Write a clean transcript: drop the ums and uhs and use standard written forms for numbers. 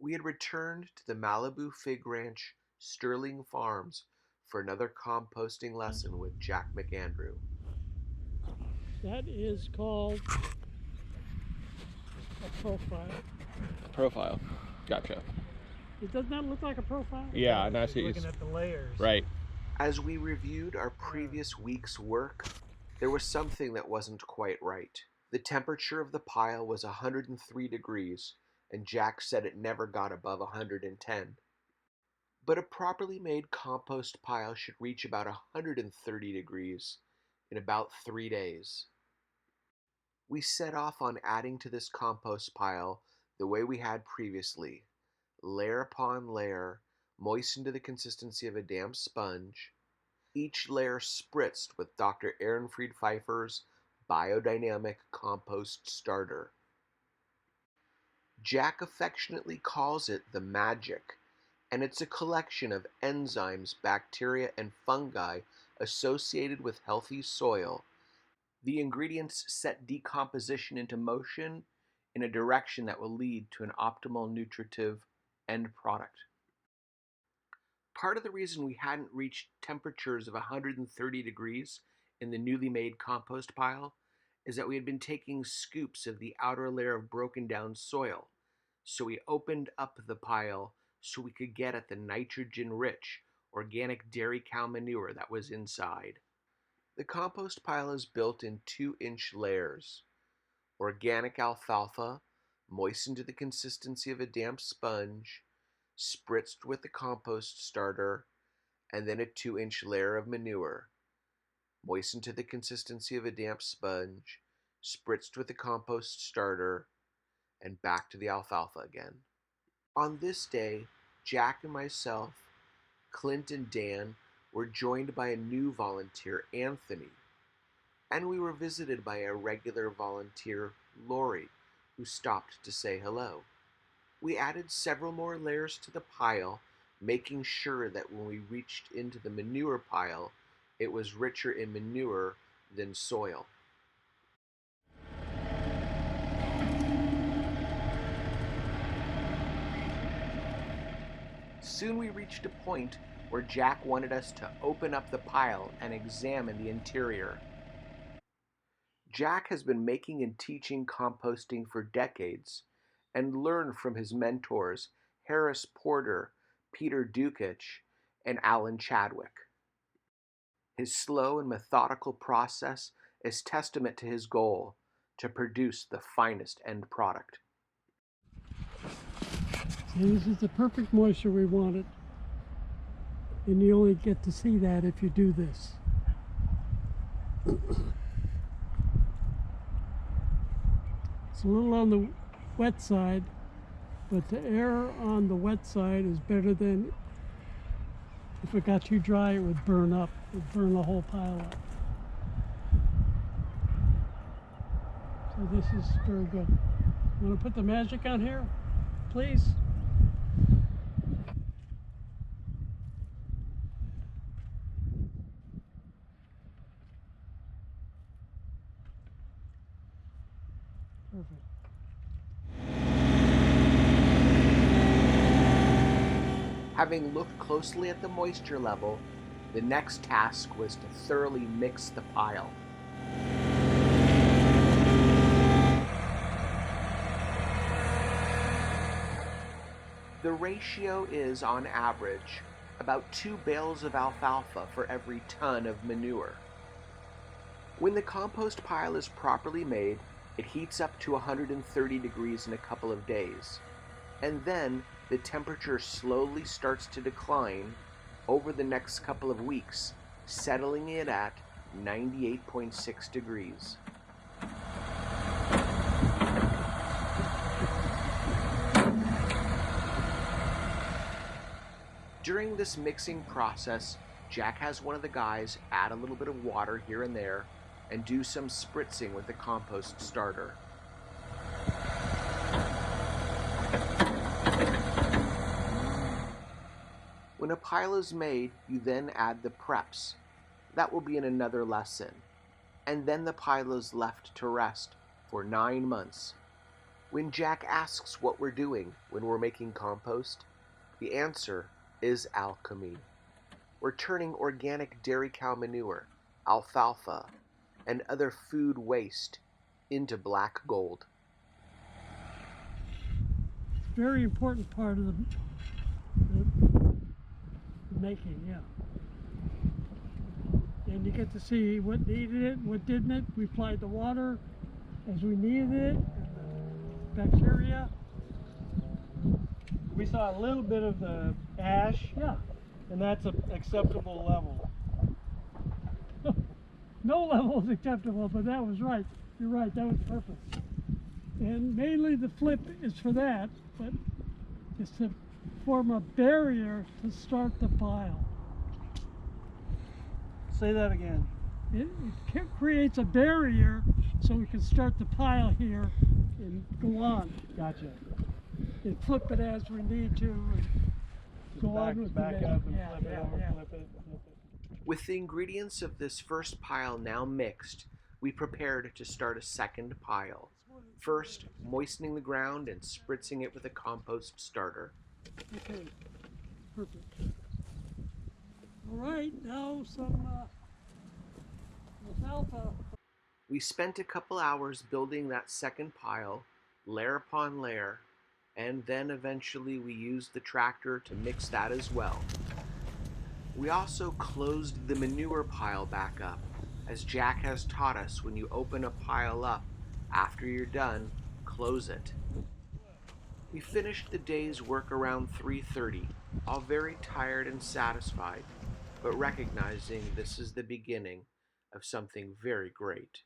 We had returned to the Malibu Fig Ranch, Sterling Farms, for another composting lesson with Jack McAndrew. That is called a profile. Profile. Gotcha. Doesn't that look like a profile? Yeah, and I Just see. looking at the layers. Right. As we reviewed our previous week's work, there was something that wasn't quite right. The temperature of the pile was 103 degrees, and Jack said it never got above 110. But a properly made compost pile should reach about 130 degrees in about 3 days. We set off on adding to this compost pile the way we had previously, layer upon layer, moistened to the consistency of a damp sponge, each layer spritzed with Dr. Ehrenfried Pfeiffer's Biodynamic Compost Starter. Jack affectionately calls it the magic, and it's a collection of enzymes, bacteria, and fungi associated with healthy soil. The ingredients set decomposition into motion in a direction that will lead to an optimal nutritive end product. Part of the reason we hadn't reached temperatures of 130 degrees in the newly made compost pile is that we had been taking scoops of the outer layer of broken down soil. So we opened up the pile so we could get at the nitrogen-rich organic dairy cow manure that was inside. The compost pile is built in 2-inch layers. Organic alfalfa, moistened to the consistency of a damp sponge, spritzed with the compost starter, and then a 2-inch layer of manure, moistened to the consistency of a damp sponge, spritzed with the compost starter, and back to the alfalfa again. On this day, Jack and myself, Clint and Dan, were joined by a new volunteer, Anthony, and we were visited by a regular volunteer, Lori, who stopped to say hello. We added several more layers to the pile, making sure that when we reached into the manure pile, it was richer in manure than soil. Soon we reached a point where Jack wanted us to open up the pile and examine the interior. Jack has been making and teaching composting for decades and learned from his mentors Harris Porter, Peter Dukich, and Alan Chadwick. His slow and methodical process is testament to his goal to produce the finest end product. See, this is the perfect moisture we wanted. And you only get to see that if you do this. It's a little on the wet side, but the air on the wet side is better than if it got too dry, it would burn up. It would burn the whole pile up. So this is very good. Want to put the magic on here, please? Perfect. Having looked closely at the moisture level, the next task was to thoroughly mix the pile. The ratio is, on average, about 2 bales of alfalfa for every ton of manure. When the compost pile is properly made, it heats up to 130 degrees in a couple of days, and then the temperature slowly starts to decline over the next couple of weeks, settling in at 98.6 degrees. During this mixing process, Jack has one of the guys add a little bit of water here and there and do some spritzing with the compost starter. When a pile is made, you then add the preps. That will be in another lesson. And then the pile is left to rest for 9 months. When Jack asks what we're doing when we're making compost, the answer is alchemy. We're turning organic dairy cow manure, alfalfa, and other food waste into black gold. It's a very important part of the making, yeah. And you get to see what needed it, what didn't it. We applied the water as we needed it, and the bacteria. We saw a little bit of the ash, Yeah, and that's an acceptable level. no level is acceptable, but that was right. You're right, that was purpose. And mainly the flip is for that, but it's to form a barrier to start the pile. Say that again. It creates a barrier so we can start the pile here and go on Gotcha. and flip it as we need to and go on with back the up and yeah, flip it yeah, over, yeah. flip it, flip it. With the ingredients of this first pile now mixed, we prepared to start a second pile. First, moistening the ground and spritzing it with a compost starter. Okay, perfect. All right, now some alfalfa. We spent a couple hours building that second pile, layer upon layer, and then eventually we used the tractor to mix that as well. We also closed the manure pile back up, as Jack has taught us when you open a pile up after you're done, close it. We finished the day's work around 3:30, all very tired and satisfied, but recognizing this is the beginning of something very great.